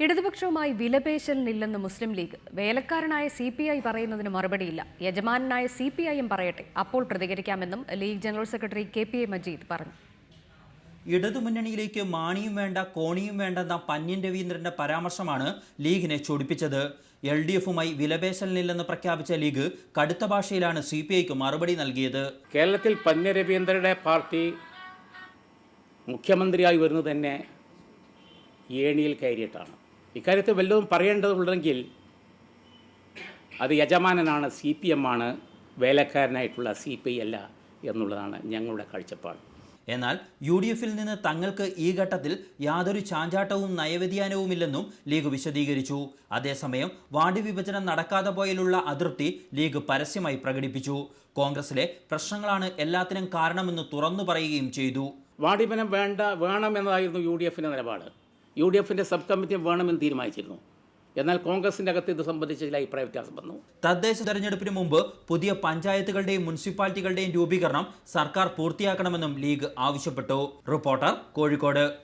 ഇടതുപക്ഷവുമായി വിലപേശലിനില്ലെന്ന് മുസ്ലിം league. വേലക്കാരനായ CPI പറയുന്നതിന് മറുപടിയില്ല. യജമാനായ CPIയും പറയട്ടെ, അപ്പോൾ പ്രതികരിക്കാമെന്നും League general secretary KPA Majeed പറഞ്ഞു. ഇടതുമുന്നണിയിലേക്ക് മാണിയും വേണ്ട കോണിയും വേണ്ടെന്ന പന്ന്യൻ രവീന്ദ്രന്റെ പരാമർശമാണ് ലീഗിനെ ചൊടിപ്പിച്ചത്. LDFുമായി വിലപേശലിനില്ലെന്ന് പ്രഖ്യാപിച്ച ലീഗ് കടുത്ത ഭാഷയിലാണ് CPIക്ക് മറുപടി നൽകിയത്. കേരളത്തിൽ പന്ന്യൻ രവീന്ദ്രന്റെ പാർട്ടി മുഖ്യമന്ത്രിയായി വരുന്നത് തന്നെ ഏണിയിൽ കയറിയിട്ടാണ്. ഇക്കാര്യത്തിൽ വല്ലതും പറയേണ്ടതുണ്ടെങ്കിൽ അത് യജമാനനാണ്, CPM ആണ്, വേലക്കാരനായിട്ടുള്ള CPI അല്ല എന്നുള്ളതാണ് ഞങ്ങളുടെ കാഴ്ചപ്പാട്. എന്നാൽ UDFിൽ നിന്ന് തങ്ങൾക്ക് ഈ ഘട്ടത്തിൽ യാതൊരു ചാഞ്ചാട്ടവും നയവ്യതിയാനവുമില്ലെന്നും ലീഗ് വിശദീകരിച്ചു. അതേസമയം വാർഡ് വിഭജനം നടക്കാതെ പോയാലുള്ള അതൃപ്തി ലീഗ് പരസ്യമായി പ്രകടിപ്പിച്ചു. കോൺഗ്രസിലെ പ്രശ്നങ്ങളാണ് എല്ലാത്തിനും കാരണമെന്ന് തുറന്നു പറയുകയും ചെയ്തു. വാർഡ് വിഭജനം വേണമെന്നതായിരുന്നു UDFിൻ്റെ നിലപാട്. UDFിൻ്റെ സബ് കമ്മിറ്റി വേണമെന്ന് തീരുമാനിച്ചിരുന്നു. എന്നാൽ കോൺഗ്രസിൻ്റെ അകത്ത് ഇത് സംബന്ധിച്ച് ചില അഭിപ്രായ വ്യത്യാസം വന്നു. തദ്ദേശ തെരഞ്ഞെടുപ്പിന് മുമ്പ് പുതിയ പഞ്ചായത്തുകളുടെയും മുനിസിപ്പാലിറ്റികളുടെയും രൂപീകരണം സർക്കാർ പൂർത്തിയാക്കണമെന്നും ലീഗ് ആവശ്യപ്പെട്ടു. റിപ്പോർട്ടർ, കോഴിക്കോട്.